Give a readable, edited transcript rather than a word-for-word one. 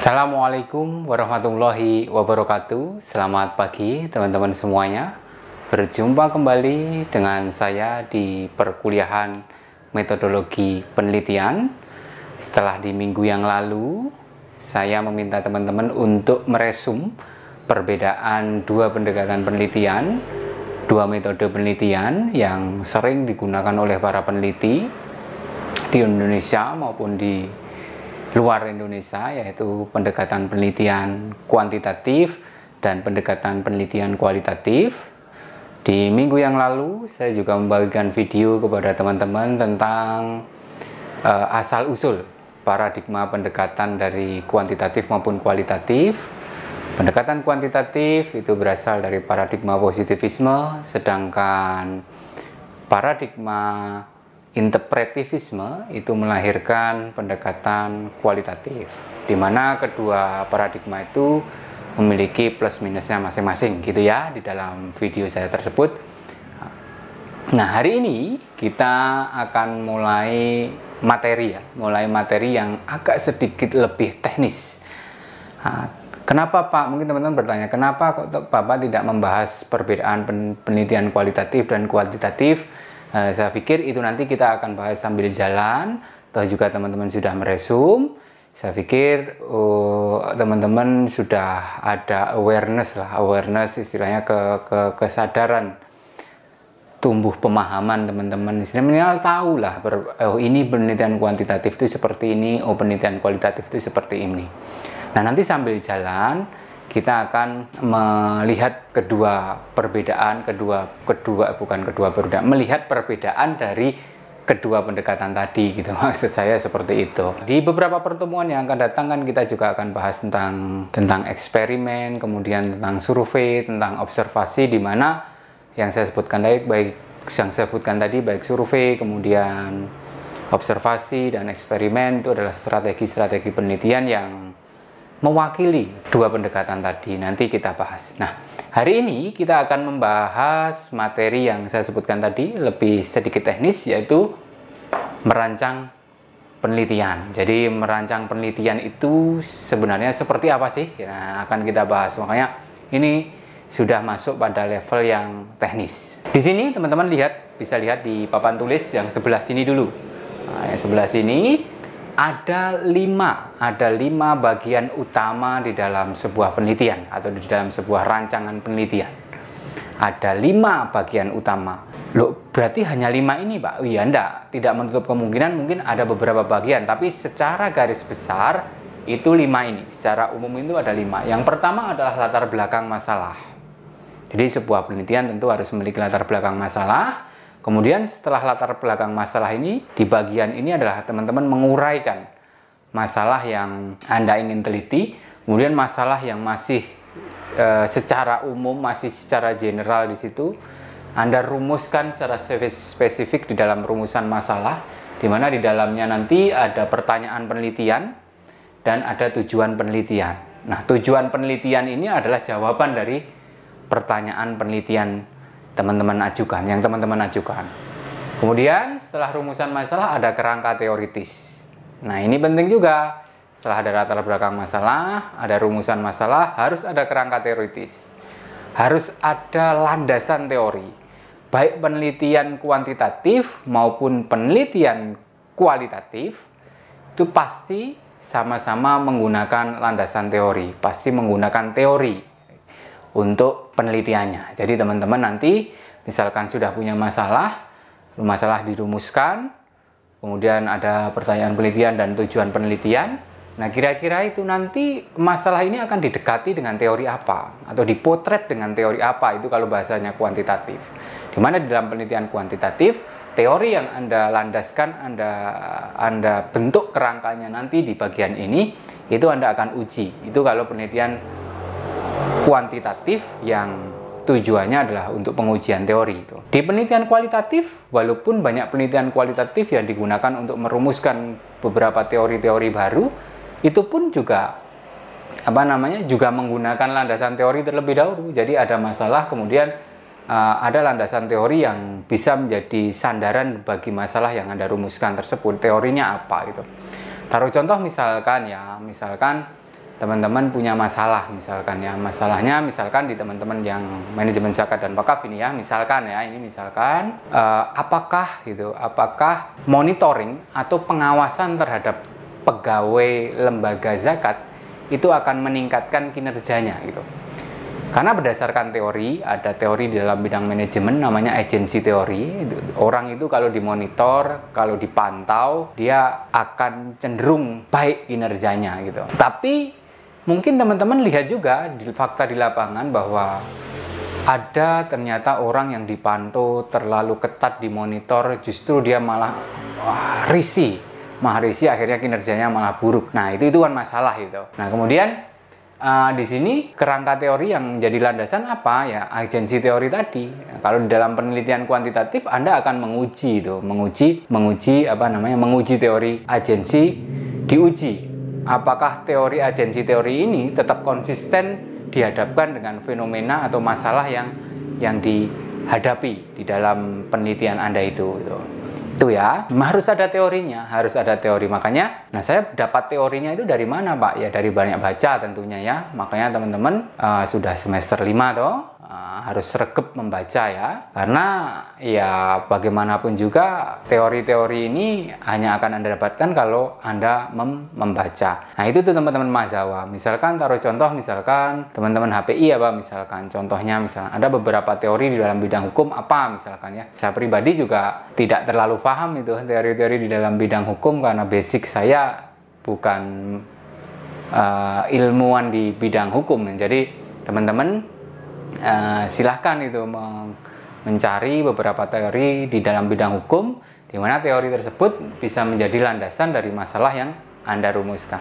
Assalamualaikum warahmatullahi wabarakatuh. Selamat pagi teman-teman semuanya. Berjumpa kembali dengan saya di perkuliahan metodologi penelitian. Setelah di minggu yang lalu, saya meminta teman-teman untuk meresum perbedaan dua pendekatan penelitian, dua metode penelitian yang sering digunakan oleh para peneliti di Indonesia maupun di luar Indonesia, yaitu pendekatan penelitian kuantitatif dan pendekatan penelitian kualitatif. Di minggu yang lalu saya juga membagikan video kepada teman-teman tentang asal-usul paradigma pendekatan dari kuantitatif maupun kualitatif. Pendekatan kuantitatif itu berasal dari paradigma positivisme, sedangkan paradigma interpretivisme itu melahirkan pendekatan kualitatif, di mana kedua paradigma itu memiliki plus minusnya masing-masing gitu ya di dalam video saya tersebut. Nah, hari ini kita akan mulai materi yang agak sedikit lebih teknis. Nah, kenapa Pak? Mungkin teman-teman bertanya, kenapa kok Bapak tidak membahas perbedaan penelitian kualitatif dan kuantitatif? Saya pikir itu nanti kita akan bahas sambil jalan. Toh juga teman-teman sudah meresum. Saya pikir teman-teman sudah ada awareness istilahnya kesadaran, tumbuh pemahaman teman-teman. Istilahnya tahu lah, ini penelitian kuantitatif itu seperti ini, penelitian kualitatif itu seperti ini. Nah, nanti sambil jalan kita akan melihat melihat perbedaan dari kedua pendekatan tadi gitu. Maksud saya seperti itu. Di beberapa pertemuan yang akan datang kan kita juga akan bahas tentang eksperimen, kemudian tentang survei, tentang observasi, di mana yang saya sebutkan tadi baik survei, kemudian observasi dan eksperimen itu adalah strategi-strategi penelitian yang mewakili dua pendekatan tadi. Nanti kita bahas. Nah, hari ini kita akan membahas materi yang saya sebutkan tadi lebih sedikit teknis, yaitu merancang penelitian. Jadi merancang penelitian itu sebenarnya seperti apa sih? Nah, akan kita bahas. Makanya ini sudah masuk pada level yang teknis. Di sini teman-teman bisa lihat di papan tulis yang sebelah sini dulu. Nah, yang sebelah sini ada lima bagian utama di dalam sebuah penelitian atau di dalam sebuah rancangan penelitian. Ada 5 bagian utama. Loh, berarti hanya 5 ini, Pak? Oh, iya, enggak. Tidak menutup kemungkinan mungkin ada beberapa bagian, tapi secara garis besar itu 5 ini. Secara umum itu ada 5. Yang pertama adalah latar belakang masalah. Jadi sebuah penelitian tentu harus memiliki latar belakang masalah. Kemudian setelah latar belakang masalah ini, di bagian ini adalah teman-teman menguraikan masalah yang Anda ingin teliti, kemudian masalah yang masih secara umum, masih secara general di situ, Anda rumuskan secara spesifik di dalam rumusan masalah, di mana di dalamnya nanti ada pertanyaan penelitian dan ada tujuan penelitian. Nah, tujuan penelitian ini adalah jawaban dari pertanyaan penelitian yang teman-teman ajukan. Kemudian setelah rumusan masalah ada kerangka teoritis. Nah, ini penting juga. Setelah ada latar belakang masalah, ada rumusan masalah, harus ada kerangka teoritis. Harus ada landasan teori. Baik penelitian kuantitatif maupun penelitian kualitatif itu pasti sama-sama menggunakan landasan teori, pasti menggunakan teori untuk penelitiannya. Jadi teman-teman nanti misalkan sudah punya masalah dirumuskan, kemudian ada pertanyaan penelitian dan tujuan penelitian. Nah, kira-kira itu nanti masalah ini akan didekati dengan teori apa atau dipotret dengan teori apa, itu kalau bahasanya kuantitatif. Dimana di dalam penelitian kuantitatif, teori yang Anda landaskan, Anda bentuk kerangkanya nanti di bagian ini, itu Anda akan uji. Itu kalau penelitian kuantitatif yang tujuannya adalah untuk pengujian teori itu. Di penelitian kualitatif, walaupun banyak penelitian kualitatif yang digunakan untuk merumuskan beberapa teori-teori baru, itu pun juga juga menggunakan landasan teori terlebih dahulu. Jadi ada masalah, kemudian ada landasan teori yang bisa menjadi sandaran bagi masalah yang Anda rumuskan tersebut. Teorinya apa gitu. Taruh contoh misalkan teman-teman punya masalah misalkan ya, masalahnya misalkan di teman-teman yang manajemen zakat dan wakaf ini ya, misalkan ya, ini misalkan apakah monitoring atau pengawasan terhadap pegawai lembaga zakat itu akan meningkatkan kinerjanya gitu. Karena berdasarkan teori, ada teori di dalam bidang manajemen namanya agency teori. Orang itu kalau dimonitor, kalau dipantau, dia akan cenderung baik kinerjanya gitu. Tapi mungkin teman-teman lihat juga di fakta di lapangan bahwa ada ternyata orang yang dipantau terlalu ketat dimonitor, justru dia malah risih, akhirnya kinerjanya malah buruk. Nah itu kan masalah gitu. Nah kemudian di sini kerangka teori yang jadi landasan apa ya, agensi teori tadi. Kalau di dalam penelitian kuantitatif Anda akan menguji teori agensi, diuji apakah teori agensi teori ini tetap konsisten dihadapkan dengan fenomena atau masalah yang dihadapi di dalam penelitian Anda itu ya. Harus ada teorinya, makanya saya dapat teorinya itu dari mana Pak? Ya dari banyak baca tentunya ya. Makanya teman-teman sudah semester 5 toh harus regep membaca ya, karena ya bagaimanapun juga teori-teori ini hanya akan Anda dapatkan kalau Anda membaca. Nah itu tuh teman-teman mahasiswa, misalkan taruh contoh, misalkan teman-teman HPI misalkan contohnya, misalkan ada beberapa teori di dalam bidang hukum misalkan ya. Saya pribadi juga tidak terlalu paham itu teori-teori di dalam bidang hukum, karena basic saya bukan ilmuwan di bidang hukum. Jadi teman-teman silahkan itu mencari beberapa teori di dalam bidang hukum, di mana teori tersebut bisa menjadi landasan dari masalah yang Anda rumuskan.